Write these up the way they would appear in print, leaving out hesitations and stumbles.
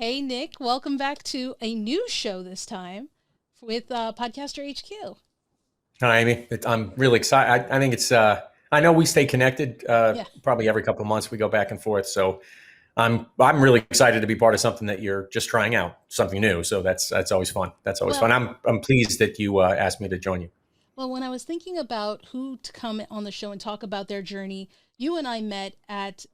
Hey, Nick, welcome back to a new show this time with Podcaster HQ. Hi, Amy. I'm really excited. I think I know we stay connected. Yeah. Probably every couple of months we go back and forth. So I'm really excited to be part of something that you're just trying out, something new. So that's always fun. That's always fun. Well, I'm pleased that you asked me to join you. well, when I was thinking about who to come on the show and talk about their journey, you and I met at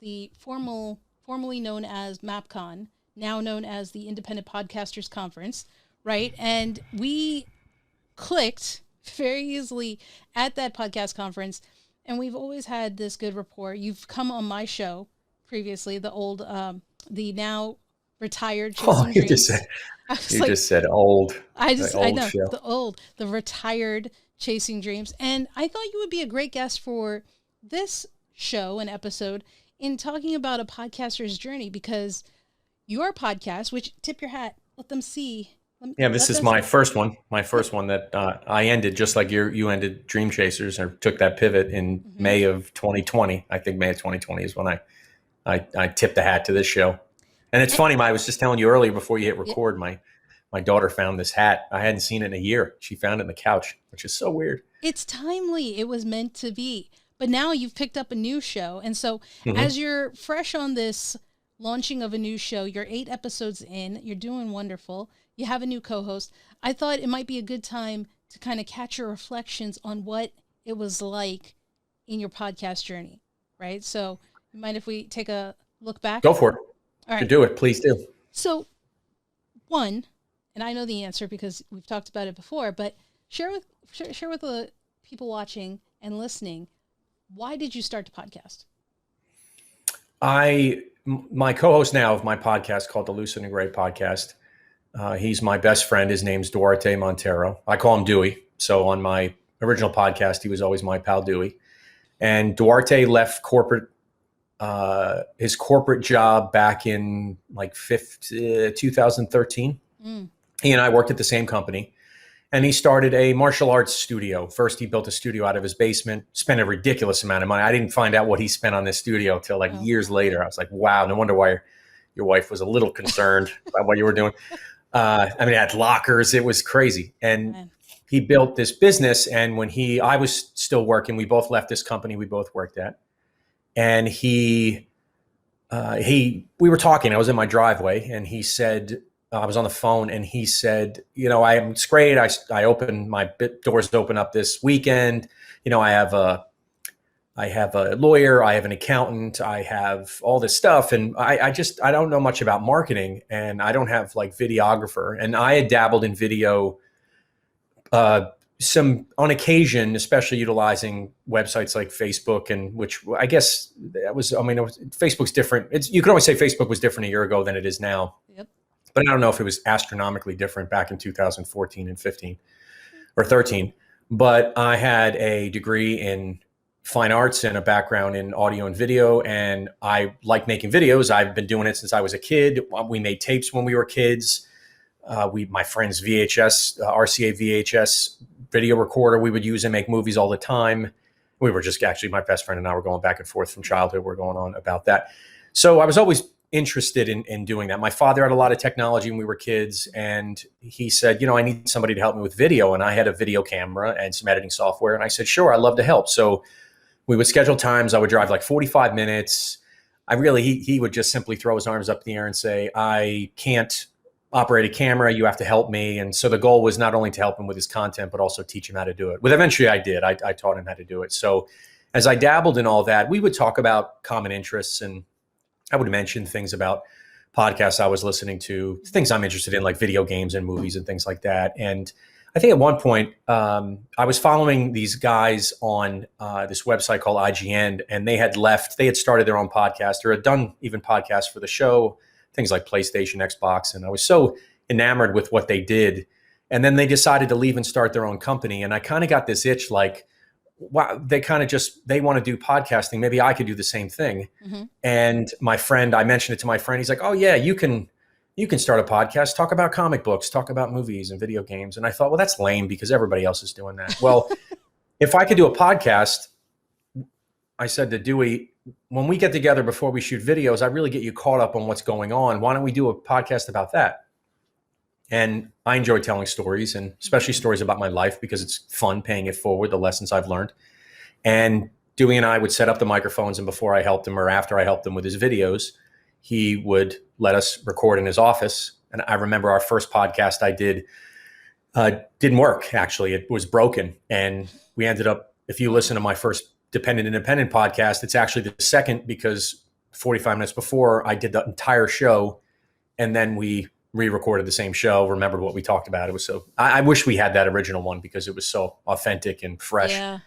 the formerly known as MAPCON, now known as the Independent Podcasters Conference, right? And we clicked very easily at that podcast conference, and we've always had this good rapport. You've come on my show previously, the now retired Oh, Chasing Dreams. I was you like, just said old, the I old know show. the retired Chasing Dreams, and I thought you would be a great guest for this show and episode in talking about a podcaster's journey because your podcast, which tip your hat, let them see. Yeah, this Let is them my see. first one. My Yeah. first one that I ended just like you ended Dream Chasers, or took that pivot in Hmm. May of 2020. I think May of 2020 is when I tipped the hat to this show. And it's funny, I was just telling you earlier before you hit Yeah, record, my daughter found this hat. I hadn't seen it in a year. She found it in the couch, which is so weird. it's timely. It was meant to be. But now you've picked up a new show. And so, Hmm. as you're fresh on this launching of a new show, you're 8 episodes in, you're doing wonderful. You have a new co host. I thought it might be a good time to kind of catch your reflections on what it was like in your podcast journey, right? So, you mind if we take a look back? Go for it. All To right. do it, please do. So, one, and I know the answer because we've talked about it before, but share with the people watching and listening, why did you start the podcast? My co-host now of my podcast called the Lucid and Gray podcast. He's my best friend. His name's Duarte Montero. I call him Dewey. So on my original podcast, he was always my pal Dewey. And Duarte left his corporate job back in like 2013. Mm. He and I worked at the same company, and he started a martial arts studio. First, he built a studio out of his basement, spent a ridiculous amount of money. I didn't find out what he spent on this studio till like Oh, years later. I was like, wow, no wonder why your wife was a little concerned about what you were doing. I mean, it had lockers. It was crazy. And man. he built this business. And I was still working, we both left this company we both worked at. And we were talking. I was in my driveway, and he said, I was on the phone, and he said, it's great. I open my doors open up this weekend. I have a lawyer, I have an accountant, I have all this stuff. And I don't know much about marketing, and I don't have like videographer. And I had dabbled in video, some on occasion, especially utilizing websites like Facebook, and which I guess Facebook's different. You could always say Facebook was different a year ago than it is now, Yep. but I don't know if it was astronomically different back in 2014 and 15 or 13. But I had a degree in fine arts and a background in audio and video, and I like making videos. I've been doing it since I was a kid. We made tapes when we were kids. My friend's VHS, RCA VHS video recorder, we would use and make movies all the time. We were just actually, my best friend and I were going back and forth from childhood. We're going on about that. So I was always interested in doing that. My father had a lot of technology when we were kids, and he said, I need somebody to help me with video. And I had a video camera and some editing software. And I said, sure, I'd love to help. So we would schedule times. I would drive like 45 minutes. He would just simply throw his arms up in the air and say, I can't operate a camera. You have to help me. And so the goal was not only to help him with his content, but also teach him how to do it. Well, eventually I did. I taught him how to do it. So as I dabbled in all that, we would talk about common interests, and I would mention things about podcasts I was listening to, things I'm interested in, like video games and movies and things like that. And I think at one point, I was following these guys on this website called IGN, and they had started their own podcast, or had done even podcasts for the show, things like PlayStation, Xbox. And I was so enamored with what they did. And then they decided to leave and start their own company. And I kind of got this itch, like, wow, they want to do podcasting. Maybe I could do the same thing. Mm-hmm. And I mentioned it to my friend. He's like, oh yeah, you can start a podcast, talk about comic books, talk about movies and video games. And I thought, well, that's lame because everybody else is doing that. Well, if I could do a podcast, I said to Dewey, when we get together before we shoot videos, I really get you caught up on what's going on. Why don't we do a podcast about that? And I enjoy telling stories, and especially stories about my life, because it's fun paying it forward, the lessons I've learned. And Dewey and I would set up the microphones, and before I helped him or after I helped him with his videos, he would let us record in his office. And I remember our first podcast I did didn't work, actually. It was broken. And we ended up, if you listen to my first Independent podcast, it's actually the second, because 45 minutes before I did the entire show, and then we re-recorded the same show, remembered what we talked about. It was so, I wish we had that original one, because it was so authentic and fresh. Yeah.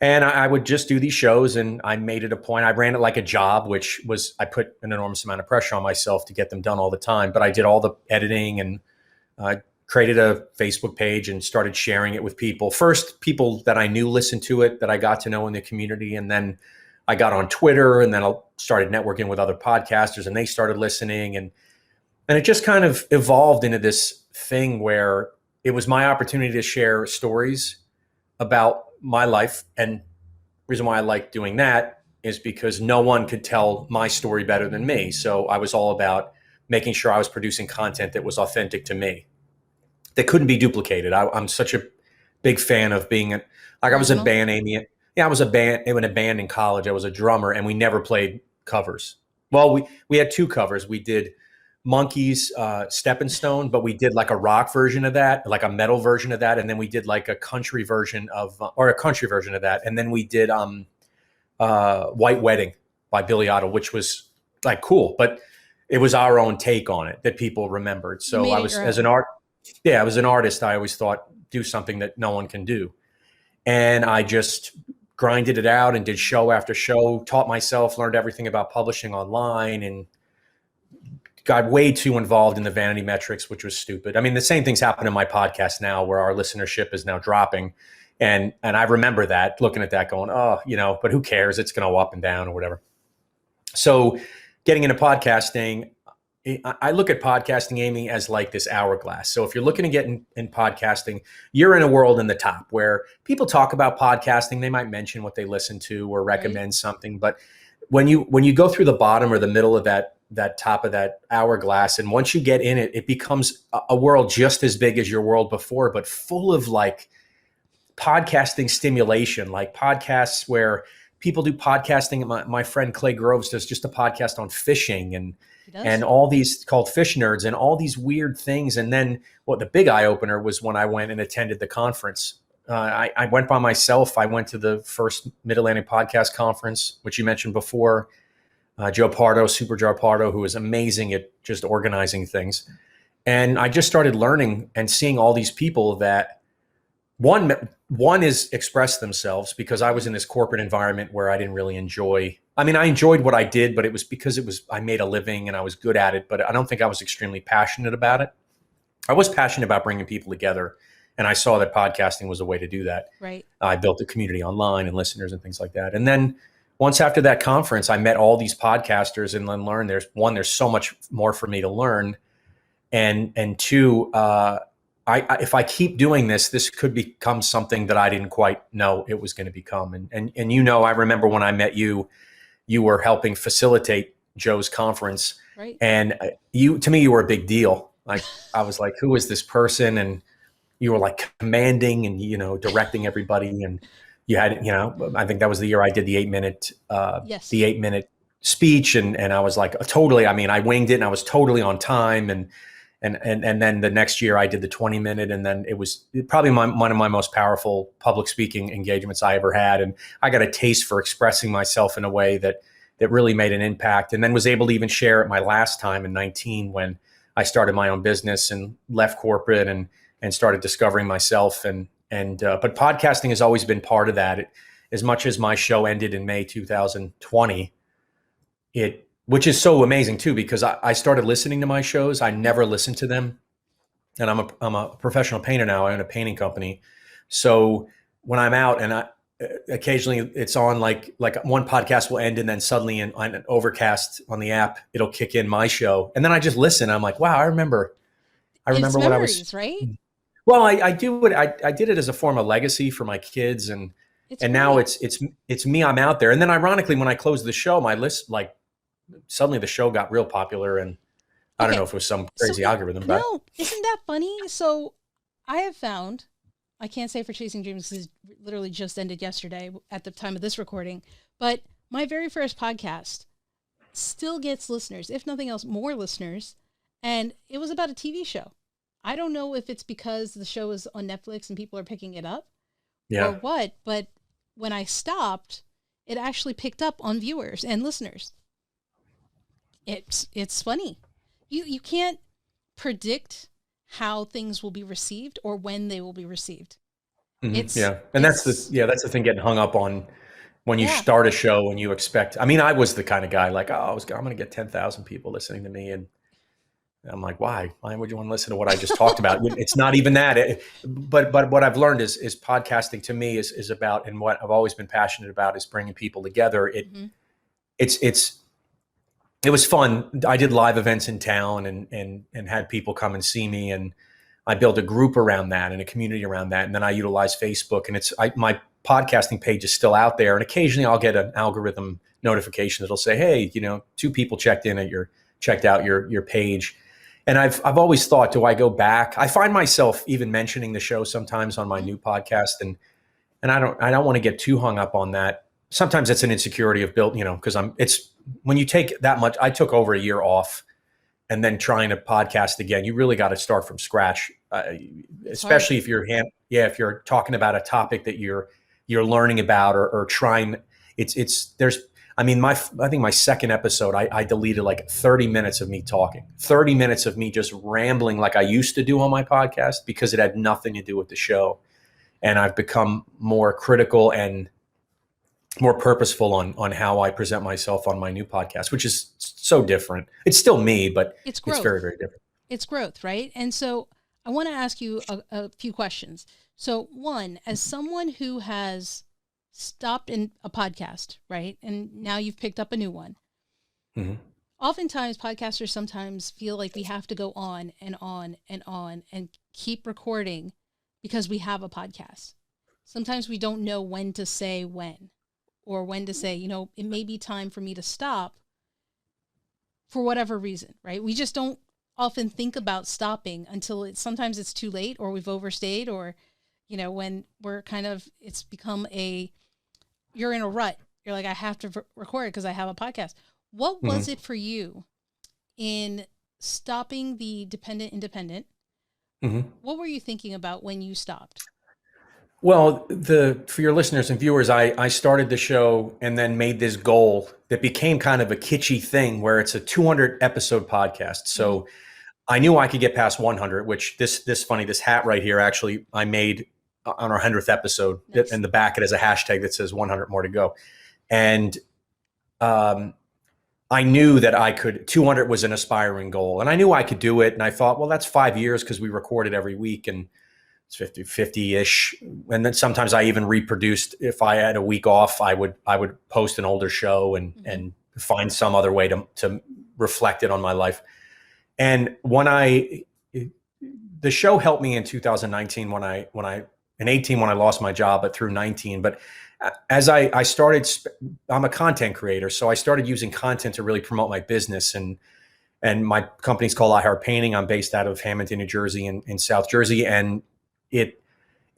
And I would just do these shows, and I made it a point. I ran it like a job, which was, I put an enormous amount of pressure on myself to get them done all the time. But I did all the editing, and created a Facebook page and started sharing it with people. First, people that I knew listened to it, that I got to know in the community. And then I got on Twitter, and then I started networking with other podcasters, and they started listening. And it just kind of evolved into this thing where it was my opportunity to share stories about my life. And the reason why I like doing that is because no one could tell my story better than me. So I was all about making sure I was producing content that was authentic to me, that couldn't be duplicated. I'm such a big fan of being I was a band, Amy. Yeah, I was in a band in college. I was a drummer, and we never played covers. Well, we had two covers. We did Monkeys, Stepping Stone, but we did like a rock version of that, like a metal version of that, and then we did like a country version of that, and then we did White Wedding by Billy Idol, which was like cool, but it was our own take on it that people remembered. So I was, as an artist, I always thought, do something that no one can do. And I just grinded it out and did show after show, taught myself, learned everything about publishing online, and got way too involved in the vanity metrics, which was stupid. I mean, the same things happen in my podcast now, where our listenership is now dropping. And I remember that, looking at that going, oh, but who cares? It's going to go up and down or whatever. So getting into podcasting, I look at podcasting, Amy, as like this hourglass. So if you're looking to get in podcasting, you're in a world in the top where people talk about podcasting. They might mention what they listen to or recommend something. But when you go through the bottom or the middle of that top of that hourglass, and once you get in it, it becomes a world just as big as your world before, but full of like podcasting stimulation, like podcasts where people do podcasting. My friend Clay Groves does just a podcast on fishing, and all these called Fish Nerds, and all these weird things. And then the big eye opener was when I went and attended the conference. I went by myself. I went to the first Mid-Atlantic Podcast Conference, which you mentioned before. Joe Pardo, Super Joe Pardo, who is amazing at just organizing things. And I just started learning and seeing all these people that one is express themselves, because I was in this corporate environment where I didn't really enjoy. I mean, I enjoyed what I did, but it was because I made a living and I was good at it, but I don't think I was extremely passionate about it. I was passionate about bringing people together, and I saw that podcasting was a way to do that. Right. I built a community online and listeners and things like that. And then once after that conference, I met all these podcasters and then learned there's so much more for me to learn. And two, if I keep doing this could become something that I didn't quite know it was going to become. And I remember when I met you, you were helping facilitate Joe's conference. Right. And to me, you were a big deal. Like, I was like, who is this person? And you were like commanding and, directing everybody. And you had, I think that was the year I did the 8-minute, the 8-minute speech. And I was like, totally, I winged it, and I was totally on time. And then the next year I did the 20-minute, and then it was probably one of my most powerful public speaking engagements I ever had. And I got a taste for expressing myself in a way that really made an impact, and then was able to even share it my last time in 19, when I started my own business and left corporate and started discovering myself. But podcasting has always been part of that. As much as my show ended in May 2020, which is so amazing too, because I started listening to my shows. I never listened to them. And I'm a professional painter now. I own a painting company. So when I'm out, and occasionally it's on, like one podcast will end, and then suddenly on an Overcast on the app, it'll kick in my show. And then I just listen. I'm like, wow, I remember it's what memories, I was. Right? Well, I do it. I did it as a form of legacy for my kids, and It's And great. now it's me. I'm out there. And then ironically, when I closed the show, my list, like, suddenly the show got real popular. And I don't know Okay. if it was some So crazy algorithm, but no, isn't that funny? So I have found, I can't say for Chasing Dreams because it literally just ended yesterday at the time of this recording, but my very first podcast still gets listeners, if nothing else, more listeners. And it was about a TV show. I don't know if it's because the show is on Netflix and people are picking it up or yeah. what, but when I stopped, it actually picked up on viewers and listeners. It's funny. You can't predict how things will be received or when they will be received. It's Yeah. And it's that's the thing, getting hung up on when you yeah. start a show and you expect, I mean, I was the kind of guy like, oh, I'm going to get 10,000 people listening to me. And I'm like, why would you want to listen to what I just talked about? It's not even that. But what I've learned is podcasting to me is about, and what I've always been passionate about is bringing people together. Mm-hmm. It was fun. I did live events in town and had people come and see me, and I built a group around that and a community around that. And then I utilize Facebook, and my podcasting page is still out there. And occasionally I'll get an algorithm notification that'll say, hey, 2 people checked out your page. And I've always thought, do I go back? I find myself even mentioning the show sometimes on my new podcast, and I don't want to get too hung up on that. Sometimes it's an insecurity of built, because it's when you take that much. I took over a year off, and then trying to podcast again, you really got to start from scratch. Especially if if you're talking about a topic that you're learning about or trying. I think my second episode, I deleted like 30 minutes of me talking, 30 minutes of me just rambling like I used to do on my podcast, because it had nothing to do with the show. And I've become more critical and more purposeful on how I present myself on my new podcast, which is so different. It's still me, but It's it's growth. very, very different. It's growth, right? And so I want to ask you a few questions. So one, as someone who has stopped in a podcast, right? And now you've picked up a new one. Mm-hmm. Oftentimes podcasters sometimes feel like we have to go on and on and on and keep recording because we have a podcast. Sometimes we don't know when to say when, or when to say, it may be time for me to stop for whatever reason, right? We just don't often think about stopping until sometimes it's too late, or we've overstayed, or, when we're it's become you're in a rut. You're like, I have to record because I have a podcast. What was it for you in stopping the independent? Mm-hmm. What were you thinking about when you stopped? Well, for your listeners and viewers, I started the show and then made this goal that became kind of a kitschy thing where it's a 200 episode podcast. So I knew I could get past 100, which this hat right here, actually, I made on our 100th episode. Nice. In the back, it has a hashtag that says 100 more to go. And I knew that 200 was an aspiring goal, and I knew I could do it. And I thought, well, that's 5 years because we recorded every week, and it's 50-ish. And then sometimes I even reproduced. If I had a week off, I would post an older show and find some other way to reflect it on my life. And the show helped me in 2019 in 18 when I lost my job, but through 19. But as I started, I'm a content creator, so I started using content to really promote my business. And my company's called I Heart Painting. I'm based out of Hamilton, New Jersey, in South Jersey, and it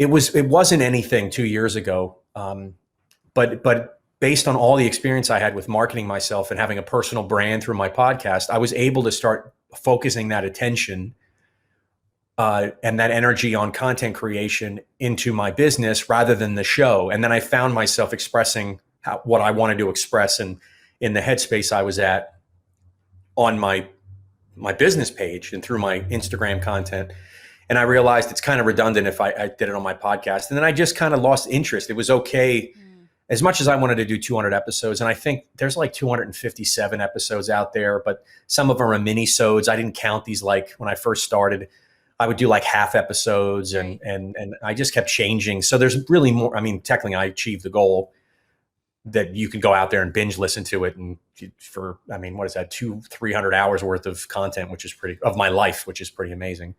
wasn't anything 2 years ago, but based on all the experience I had with marketing myself and having a personal brand through my podcast, I was able to start focusing that attention and that energy on content creation into my business rather than the show. And then I found myself expressing what I wanted to express in the headspace I was at on my business page and through my Instagram content. And I realized it's kind of redundant if I did it on my podcast. And then I just kind of lost interest. It was okay. As much as I wanted to do 200 episodes, and I think there's like 257 episodes out there, but some of them are mini-sodes. I didn't count these. Like when I first started, I would do like half episodes, and I just kept changing. So there's really more. I mean, technically I achieved the goal that you can go out there and binge listen to it. And what is that? 200-300 hours worth of content, of my life, which is pretty amazing.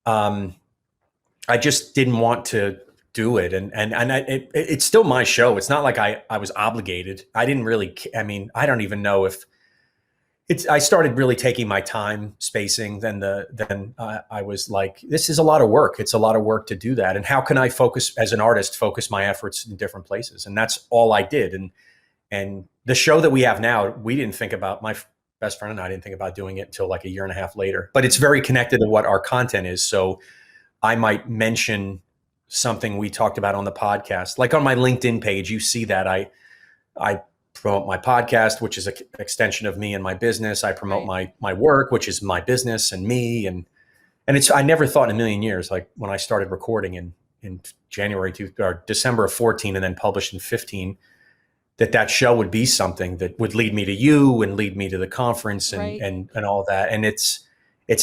I just didn't want to do it. It's still my show. It's not like I was obligated. I didn't really, I mean, I don't even know if I started really taking my time spacing. Then I was like, this is a lot of work. It's a lot of work to do that. And how can I focus as an artist, focus my efforts in different places? And that's all I did. And the show that we have now, we didn't think about, my best friend and I didn't think about doing it until like a year and a half later, but it's very connected to what our content is. So I might mention something we talked about on the podcast, like on my LinkedIn page, you see that I promote my podcast, which is an extension of me and my business. I promote my work, which is my business and me. And I never thought in a million years, like when I started recording in December of 14 and then published in 15, that show would be something that would lead me to you and lead me to the conference and all that. And it's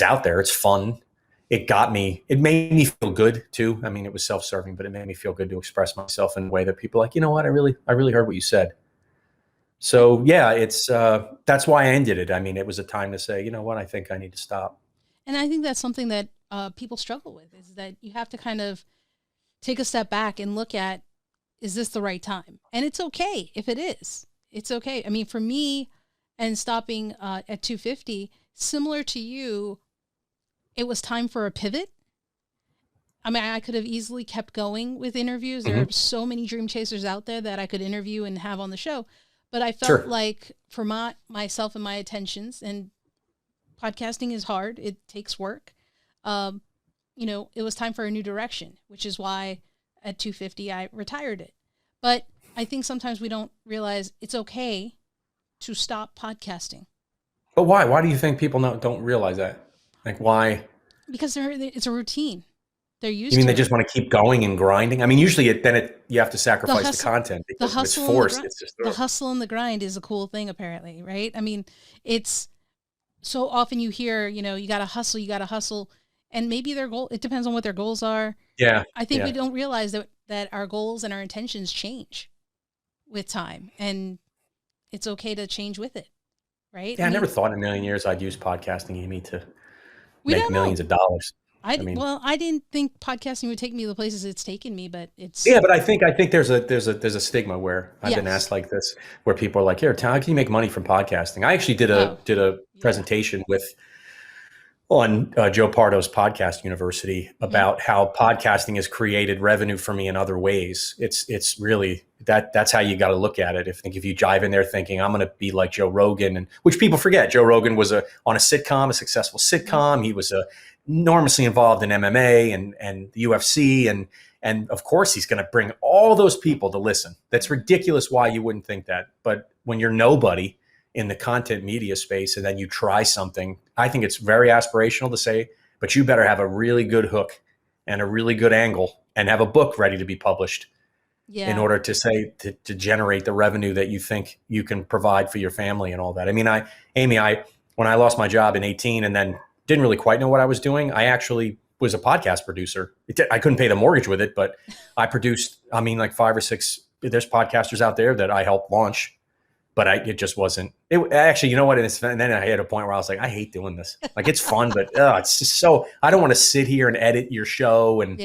out there. It's fun. It made me feel good too. I mean, it was self-serving, but it made me feel good to express myself in a way that people are like, you know what? I really heard what you said. So yeah, that's why I ended it. I mean, it was a time to say, you know what? I think I need to stop. And I think that's something that people struggle with, is that you have to kind of take a step back and look at, is this the right time? And it's okay if it is. It's okay. I mean, for me, and stopping at 250, similar to you, it was time for a pivot. I mean, I could have easily kept going with interviews. There are so many dream chasers out there that I could interview and have on the show. But I felt like for myself and my attentions, and podcasting is hard. It takes work. It was time for a new direction, which is why at 250, I retired it. But I think sometimes we don't realize it's okay to stop podcasting. But why? Why do you think people don't realize that? Like, why? Because it's a routine. They're used to it. You mean they just want to keep going and grinding? I mean, usually you have to sacrifice the content because it's forced. The hustle and the grind is a cool thing, apparently, right? I mean, it's so often you hear, you got to hustle. And maybe their goal, it depends on what their goals are. Yeah. I think we don't realize that our goals and our intentions change with time, and it's okay to change with it, right? Yeah, I never thought in a million years I'd use podcasting, Amy, to make millions of dollars. I didn't think podcasting would take me the places it's taken me, but it's but I think there's a stigma where I've been asked like this, where people are like, "Here, how can you make money from podcasting?" I actually did a presentation on Joe Pardo's Podcast University about how podcasting has created revenue for me in other ways. It's really that's how you got to look at it. If you dive in there thinking I'm going to be like Joe Rogan, and which people forget, Joe Rogan was on a successful sitcom. He was enormously involved in MMA and the UFC, and of course he's going to bring all those people to listen. That's ridiculous. Why you wouldn't think that? But when you're nobody in the content media space and then you try something, I think it's very aspirational to say, but you better have a really good hook and a really good angle and have a book ready to be published in order to generate the revenue that you think you can provide for your family and all that. I mean, Amy, when I lost my job in 18 and then didn't really quite know what I was doing, I actually was a podcast producer. I couldn't pay the mortgage with it, but I produced, like 5 or 6, there's podcasters out there that I helped launch. But it just wasn't. Actually, you know what? And then I hit a point where I was like, I hate doing this. Like, it's fun, but it's just so. I don't want to sit here and edit your show, and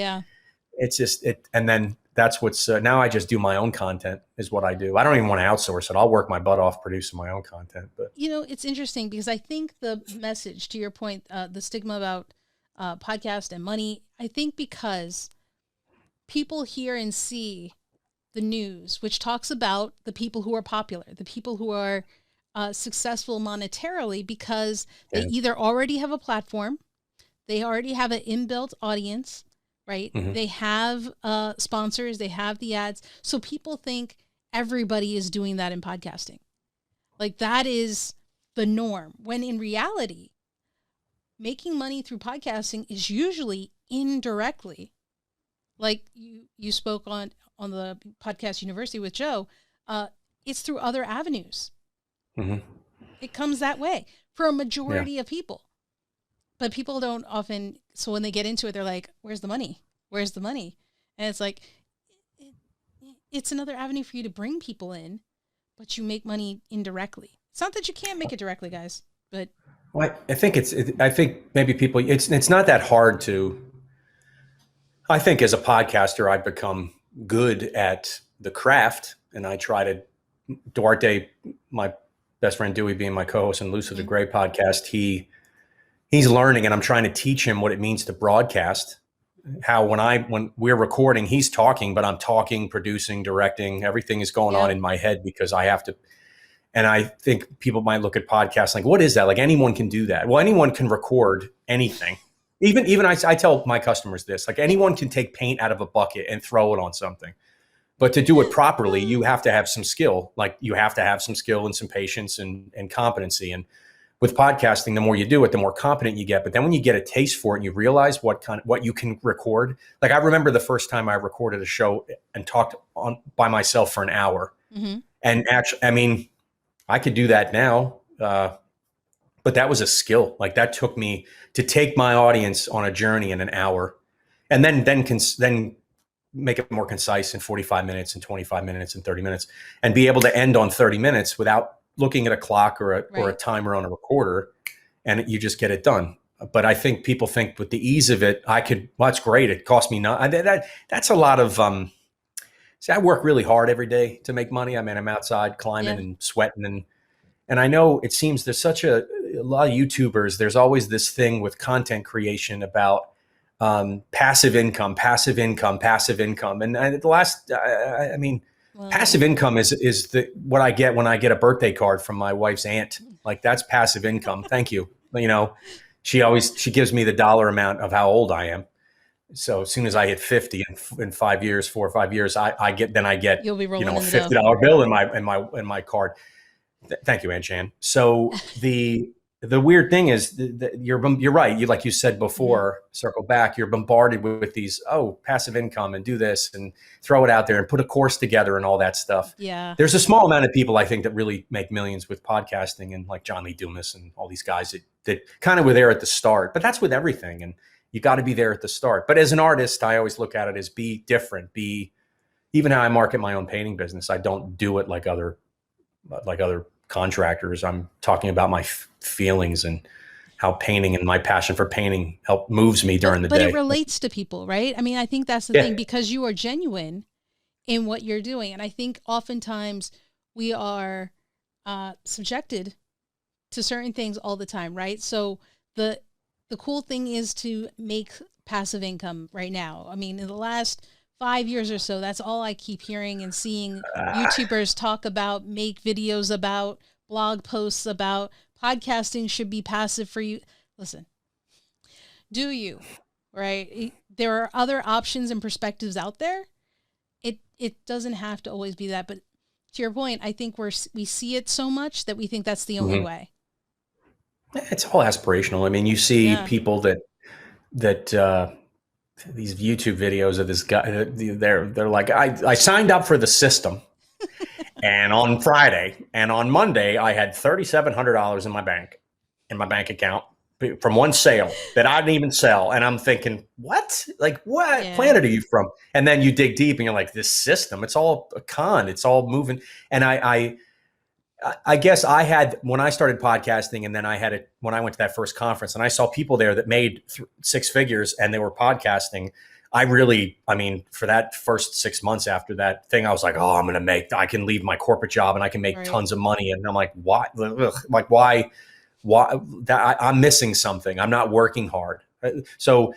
it's just it. And then that's what's now. I just do my own content is what I do. I don't even want to outsource it. I'll work my butt off producing my own content. But it's interesting because I think the message, to your point, the stigma about podcast and money. I think because people hear and see the news, which talks about the people who are popular, the people who are successful monetarily, because they either already have a platform, they already have an inbuilt audience, right? They have sponsors, they have the ads. So people think everybody is doing that in podcasting. Like, that is the norm. When in reality, making money through podcasting is usually indirectly. Like you spoke on the Podcast University with Joe, it's through other avenues. It comes that way for a majority of people. But people don't often, so when they get into it, they're like, where's the money? Where's the money? And it's like, it's another avenue for you to bring people in, but you make money indirectly. It's not that you can't make it directly, guys, but. Well, I think maybe people, it's not that hard to, I think as a podcaster, I've become good at the craft, and I try to. Duarte, my best friend Dewey, being my co-host in Lucid the Gray podcast, he's learning, and I'm trying to teach him what it means to broadcast. How when we're recording, he's talking, but I'm talking, producing, directing. Everything is going on in my head because I have to. And I think people might look at podcasts like, what is that? Like anyone can do that. Well, anyone can record anything. Even I tell my customers this, like anyone can take paint out of a bucket and throw it on something. But to do it properly, you have to have some skill. Like you have to have some skill and some patience and competency. And with podcasting, the more you do it, the more competent you get. But then when you get a taste for it and you realize what you can record. Like I remember the first time I recorded a show and talked by myself for an hour. Mm-hmm. And actually, I mean, I could do that now. But that was a skill. Like that took me to take my audience on a journey in an hour, and then make it more concise in 45 minutes and 25 minutes and 30 minutes, and be able to end on 30 minutes without looking at a clock or a timer on a recorder, and you just get it done. But I think people think with the ease of it, that's great. It cost me that's a lot of, see, I work really hard every day to make money. I mean, I'm outside climbing and sweating and I know it seems there's such a lot of YouTubers, there's always this thing with content creation about passive income. And passive income is what I get when I get a birthday card from my wife's aunt. Like that's passive income. Thank you. You know, she gives me the dollar amount of how old I am. So as soon as I hit 50 in 4 or 5 years, I get You'll be rolling a $50 bill in my card. Thank you, Aunt Jan. So the weird thing is that you're right. Like you said before, circle back, you're bombarded with these, passive income and do this and throw it out there and put a course together and all that stuff. Yeah. There's a small amount of people I think that really make millions with podcasting, and like John Lee Dumas and all these guys that kind of were there at the start, but that's with everything. And you got to be there at the start. But as an artist, I always look at it as be different, even how I market my own painting business. I don't do it like other contractors. I'm talking about my feelings and how painting and my passion for painting moves me during the day. But it relates to people, right? I mean, I think that's the thing, because you are genuine in what you're doing. And I think oftentimes we are subjected to certain things all the time, right? So the cool thing is to make passive income right now. I mean, in the last 5 years or so, that's all I keep hearing and seeing YouTubers talk about, make videos about, blog posts about. Podcasting should be passive for you. Listen, do you, right? There are other options and perspectives out there. It doesn't have to always be that. But to your point, I think we see it so much that we think that's the only way. It's all aspirational. I mean, you see people that these YouTube videos of this guy, they're like, I signed up for the system, and on Friday and on Monday I had $3,700 in my bank account from one sale that I didn't even sell. And I'm thinking, what? Like, what planet are you from? And then you dig deep and you're like, this system, it's all a con, it's all moving. And I guess I had, when I started podcasting, and then I had it when I went to that first conference, and I saw people there that made six figures and they were podcasting. For that first 6 months after that thing, I was like, I can leave my corporate job and I can make tons of money. And I'm like, why? Like, why? I'm missing something. I'm not working hard. So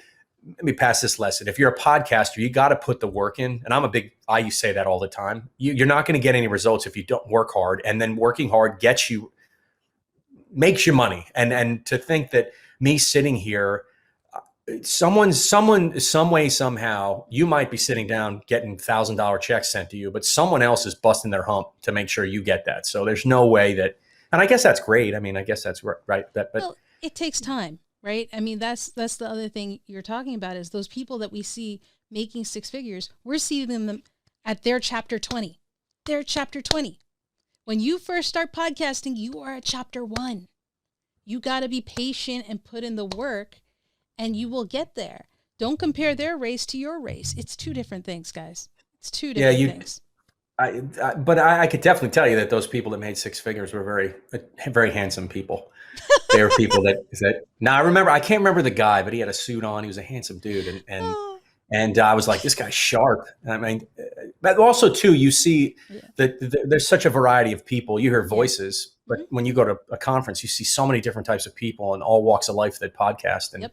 let me pass this lesson. If you're a podcaster, you got to put the work in. And I say that all the time. You're not going to get any results if you don't work hard. And then working hard makes you money. And to think that me sitting here, some way, somehow, you might be sitting down getting $1,000 checks sent to you, but someone else is busting their hump to make sure you get that. So there's no way that, and I guess that's great. I mean, I guess that's right. But it takes time. Right. I mean, that's the other thing you're talking about, is those people that we see making six figures. We're seeing them at their chapter 20. They're chapter 20. When you first start podcasting, you are at chapter 1. You got to be patient and put in the work, and you will get there. Don't compare their race to your race. It's two different things, guys. It's two different things. But I could definitely tell you that those people that made six figures were very, very handsome people. They were people that now I can't remember the guy, but he had a suit on. He was a handsome dude. And And I was like, this guy's sharp. I mean, but also too, you see that there's such a variety of people. You hear voices, but when you go to a conference, you see so many different types of people in all walks of life that podcast. And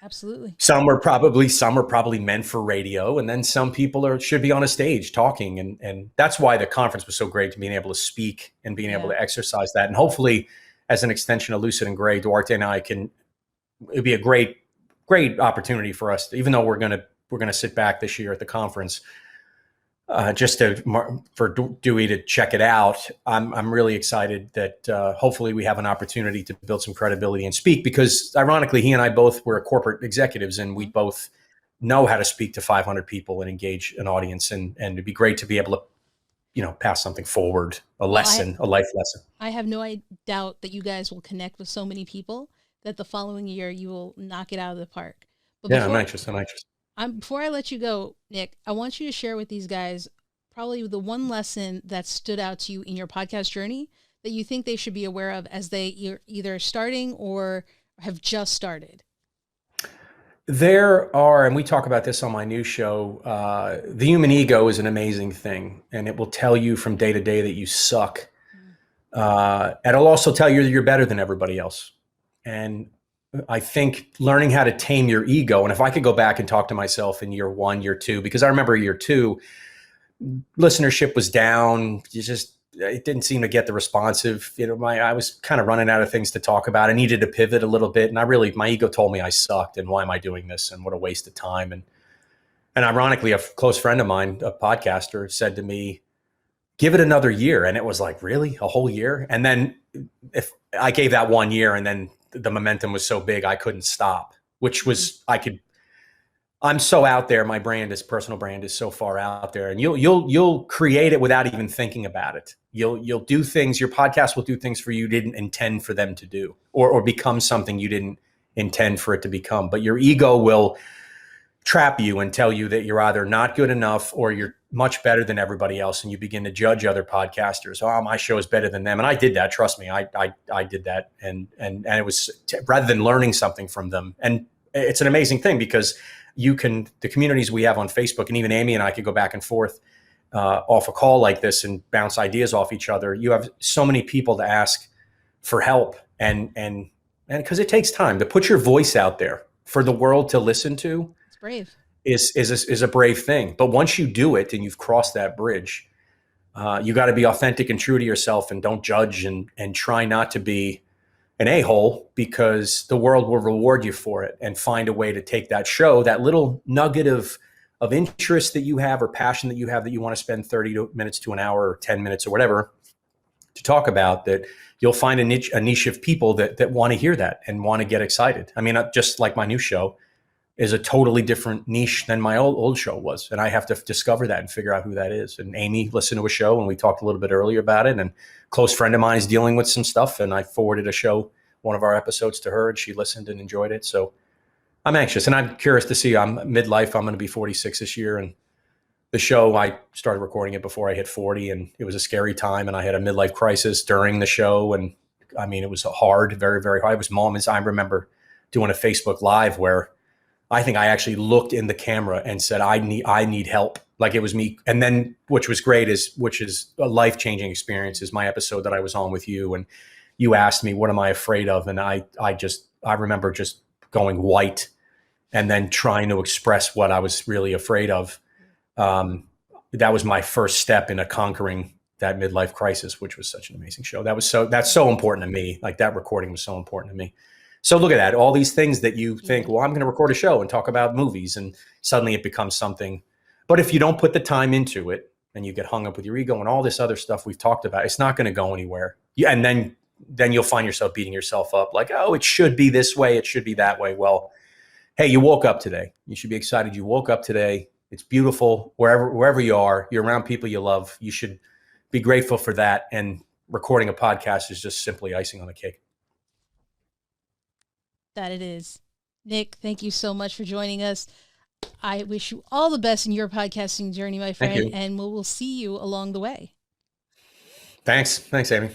absolutely. Some are probably meant for radio, and then some people should be on a stage talking. And that's why the conference was so great, to being able to speak and being able to exercise that. And hopefully, as an extension of Lucid and Gray, Duarte and I it'd be a great opportunity for us, even though we're going to sit back this year at the conference, just for Dewey to check it out. I'm really excited that hopefully we have an opportunity to build some credibility and speak, because ironically, he and I both were corporate executives, and we both know how to speak to 500 people and engage an audience. And it'd be great to be able to, pass something forward, a life lesson. I have no doubt that you guys will connect with so many people that the following year you will knock it out of the park. But I'm anxious. Before I let you go, Nick, I want you to share with these guys probably the one lesson that stood out to you in your podcast journey that you think they should be aware of as they either starting or have just started. There are, and we talk about this on my new show, the human ego is an amazing thing, and it will tell you from day to day that you suck. And it'll also tell you that you're better than everybody else. And I think learning how to tame your ego, and if I could go back and talk to myself in year 1, year 2, because I remember year 2, listenership was down. It didn't seem to get the responsive, I was kind of running out of things to talk about. I needed to pivot a little bit. And my ego told me I sucked and why am I doing this and what a waste of time. And ironically, a close friend of mine, a podcaster, said to me, give it another year. And it was like, really? A whole year? And then if I gave that 1 year, and then the momentum was so big, I couldn't stop, which was, I'm so out there. My personal brand is so far out there, and you'll create it without even thinking about it. You'll do things, your podcast will do things for you didn't intend for them to do, or become something you didn't intend for it to become. But your ego will trap you and tell you that you're either not good enough or you're much better than everybody else. And you begin to judge other podcasters. Oh, my show is better than them. And I did that. Trust me. I did that. And it was rather than learning something from them. And it's an amazing thing, because the communities we have on Facebook, and even Amy and I could go back and forth off a call like this and bounce ideas off each other. You have so many people to ask for help. And because it takes time to put your voice out there for the world to listen to. Brave is a brave thing. But once you do it and you've crossed that bridge, you got to be authentic and true to yourself, and don't judge, and try not to be an a-hole, because the world will reward you for it and find a way to take that show, that little nugget of interest that you have or passion that you have, that you want to spend 30 minutes to an hour or 10 minutes or whatever to talk about, that you'll find a niche of people that want to hear that and want to get excited. I mean, just like my new show is a totally different niche than my old show was. And I have to discover that and figure out who that is. And Amy listened to a show, and we talked a little bit earlier about it, and a close friend of mine is dealing with some stuff, and I forwarded one of our episodes to her, and she listened and enjoyed it. So I'm anxious, and I'm curious to see. I'm midlife. I'm going to be 46 this year. And the show, I started recording it before I hit 40, and it was a scary time. And I had a midlife crisis during the show. And I mean, it was hard, very, very hard. It was moments. I remember doing a Facebook Live where I think I actually looked in the camera and said, I need help. Like it was me. And then, which was great, which is a life-changing experience, is my episode that I was on with you. And you asked me, what am I afraid of? And I remember just going white and then trying to express what I was really afraid of. That was my first step in conquering that midlife crisis, which was such an amazing show. That's so important to me. Like, that recording was so important to me. So look at that, all these things that you think, well, I'm going to record a show and talk about movies, and suddenly it becomes something. But if you don't put the time into it and you get hung up with your ego and all this other stuff we've talked about, it's not going to go anywhere. And then you'll find yourself beating yourself up like, oh, it should be this way, it should be that way. Well, hey, you woke up today. You should be excited. You woke up today. It's beautiful. Wherever you are, you're around people you love. You should be grateful for that. And recording a podcast is just simply icing on the cake. That it is. Nick, thank you so much for joining us. I wish you all the best in your podcasting journey, my friend, and we'll see you along the way. Thanks, Amy.